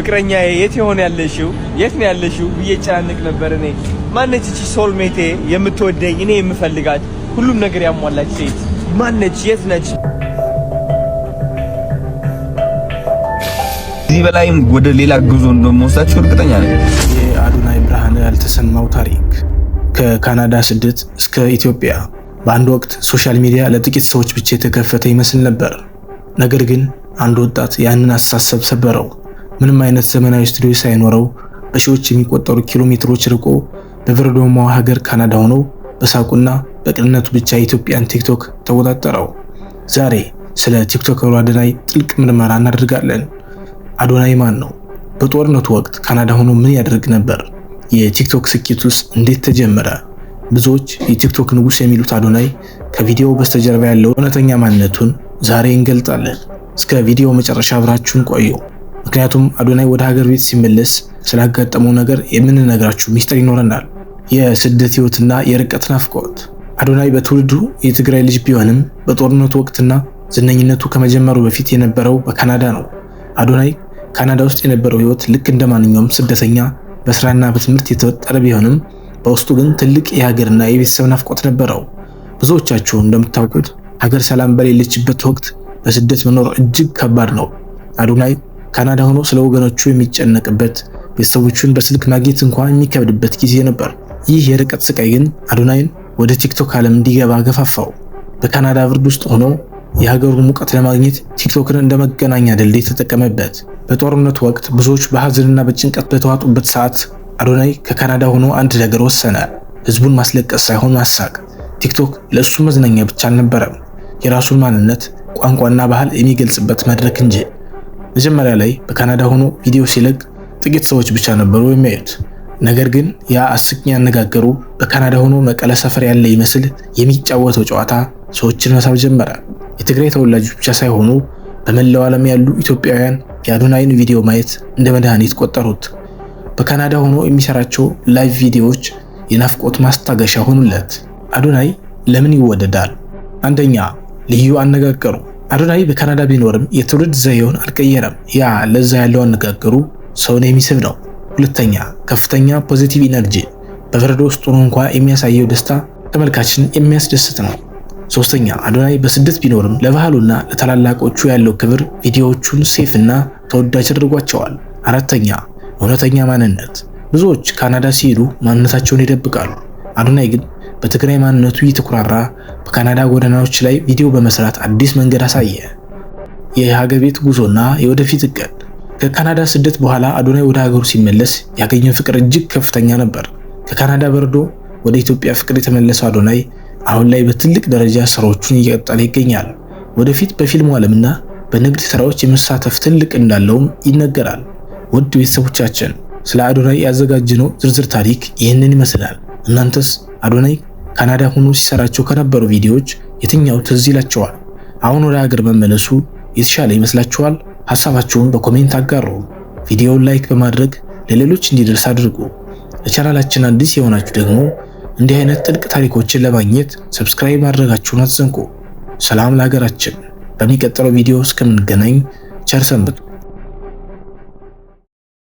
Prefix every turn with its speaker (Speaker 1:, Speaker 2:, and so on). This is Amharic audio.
Speaker 1: ፍቅረኛዬ የት ይሆን ያለሽው? የት ነው ያለሽው ብዬ ጫንቅ ነበር። እኔ ማነች እቺ ሶልሜቴ የምትወደኝ እኔ የምፈልጋት ሁሉም ነገር ያሟላች ሴት ማነች? የት ነች?
Speaker 2: እዚህ በላይም ወደ ሌላ ጉዞ እንደምወስዳችሁ እርግጠኛ ነኝ።
Speaker 3: የአዶናይ ብርሃነ ያልተሰማው ታሪክ ከካናዳ ስደት እስከ ኢትዮጵያ በአንድ ወቅት ሶሻል ሚዲያ ለጥቂት ሰዎች ብቻ የተከፈተ ይመስል ነበር። ነገር ግን አንድ ወጣት ያንን አስተሳሰብ ሰበረው። ምንም አይነት ዘመናዊ ስቱዲዮ ሳይኖረው በሺዎች የሚቆጠሩ ኪሎ ሜትሮች ርቆ በበረዶማዋ ሀገር ካናዳ ሆኖ በሳቁና በቅንነቱ ብቻ የኢትዮጵያን ቲክቶክ ተቆጣጠረው። ዛሬ ስለ ቲክቶከሩ አዶናይ ጥልቅ ምርመራ እናደርጋለን። አዶናይ ማን ነው? በጦርነቱ ወቅት ካናዳ ሆኖ ምን ያደርግ ነበር? የቲክቶክ ስኬቱስ እንዴት ተጀመረ? ብዙዎች የቲክቶክ ንጉስ የሚሉት አዶናይ ከቪዲዮው በስተጀርባ ያለው እውነተኛ ማንነቱን ዛሬ እንገልጣለን። እስከ ቪዲዮ መጨረሻ አብራችሁን ቆዩ። ምክንያቱም አዶናይ ወደ ሀገር ቤት ሲመለስ ስላጋጠመው ነገር የምንነግራችሁ ሚስጥር ይኖረናል። የስደት ህይወትና የርቀት ናፍቆት። አዶናይ በትውልዱ የትግራይ ልጅ ቢሆንም በጦርነቱ ወቅትና ዝነኝነቱ ከመጀመሩ በፊት የነበረው በካናዳ ነው። አዶናይ ካናዳ ውስጥ የነበረው ህይወት ልክ እንደማንኛውም ስደተኛ በስራና በትምህርት የተወጠረ ቢሆንም በውስጡ ግን ትልቅ የሀገርና የቤተሰብ ናፍቆት ነበረው። ብዙዎቻችሁ እንደምታውቁት ሀገር ሰላም በሌለችበት ወቅት በስደት መኖር እጅግ ከባድ ነው። አዶናይ ካናዳ ሆኖ ስለ ወገኖቹ የሚጨነቅበት፣ ቤተሰቦቹን በስልክ ማግኘት እንኳን የሚከብድበት ጊዜ ነበር። ይህ የርቀት ስቃይ ግን አዶናይን ወደ ቲክቶክ ዓለም እንዲገባ ገፋፋው። በካናዳ ብርድ ውስጥ ሆኖ የሀገሩን ሙቀት ለማግኘት ቲክቶክን እንደ መገናኛ ድልድይ ተጠቀመበት። በጦርነቱ ወቅት ብዙዎች በሀዘንና በጭንቀት በተዋጡበት ሰዓት አዶናይ ከካናዳ ሆኖ አንድ ነገር ወሰነ። ህዝቡን ማስለቀስ ሳይሆን ማሳቅ። ቲክቶክ ለእሱ መዝናኛ ብቻ አልነበረም፣ የራሱን ማንነት፣ ቋንቋና ባህል የሚገልጽበት መድረክ እንጂ። መጀመሪያ ላይ በካናዳ ሆኖ ቪዲዮ ሲለቅ ጥቂት ሰዎች ብቻ ነበሩ የሚያዩት። ነገር ግን ያ አስቂኝ አነጋገሩ በካናዳ ሆኖ መቀለ ሰፈር ያለ ይመስል የሚጫወተው ጨዋታ ሰዎችን መሳብ ጀመረ። የትግራይ ተወላጆች ብቻ ሳይሆኑ በመላው ዓለም ያሉ ኢትዮጵያውያን የአዶናይን ቪዲዮ ማየት እንደ መድኃኒት ቆጠሩት። በካናዳ ሆኖ የሚሰራቸው ላይቭ ቪዲዮዎች የናፍቆት ማስታገሻ ሆኑለት። አዶናይ ለምን ይወደዳል? አንደኛ፣ ልዩ አነጋገሩ። አዶናይ በካናዳ ቢኖርም የትውልድ ዘዬውን አልቀየረም። ያ ለዛ ያለው አነጋገሩ ሰውን የሚስብ ነው። ሁለተኛ፣ ከፍተኛ ፖዚቲቭ ኢነርጂ። በበረዶ ውስጥ ሆኖ እንኳን የሚያሳየው ደስታ ተመልካችን የሚያስደስት ነው። ሶስተኛ፣ አዶናይ በስደት ቢኖርም ለባህሉና ለታላላቆቹ ያለው ክብር ቪዲዮዎቹን ሴፍ እና ተወዳጅ አድርጓቸዋል። አራተኛ፣ እውነተኛ ማንነት። ብዙዎች ካናዳ ሲሄዱ ማንነታቸውን ይደብቃሉ። አዶናይ ግን በትግራይ ማንነቱ እየተኩራራ በካናዳ ጎዳናዎች ላይ ቪዲዮ በመስራት አዲስ መንገድ አሳየ። የሀገር ቤት ጉዞና የወደፊት እቅድ። ከካናዳ ስደት በኋላ አዶናይ ወደ ሀገሩ ሲመለስ ያገኘው ፍቅር እጅግ ከፍተኛ ነበር። ከካናዳ በረዶ ወደ ኢትዮጵያ ፍቅር የተመለሰው አዶናይ አሁን ላይ በትልቅ ደረጃ ስራዎቹን እየቀጠለ ይገኛል። ወደፊት በፊልሙ ዓለምና በንግድ ስራዎች የመሳተፍ ትልቅ እንዳለውም ይነገራል። ውድ ቤተሰቦቻችን ስለ አዶናይ ያዘጋጀነው ዝርዝር ታሪክ ይህንን ይመስላል። እናንተስ አዶናይ ካናዳ ሆኖ ሲሰራቸው ከነበሩ ቪዲዮዎች የትኛው ትዝ ይላችኋል? አሁን ወደ ሀገር መመለሱ የተሻለ ይመስላችኋል? ሐሳባችሁን በኮሜንት አጋሩ። ቪዲዮውን ላይክ በማድረግ ለሌሎች እንዲደርስ አድርጉ። ለቻናላችን አዲስ የሆናችሁ ደግሞ እንዲህ አይነት ጥልቅ ታሪኮችን ለማግኘት ሰብስክራይብ ማድረጋችሁን አትዘንጉ። ሰላም ለሀገራችን። በሚቀጥለው ቪዲዮ እስከምንገናኝ ቸር ሰንብቱ።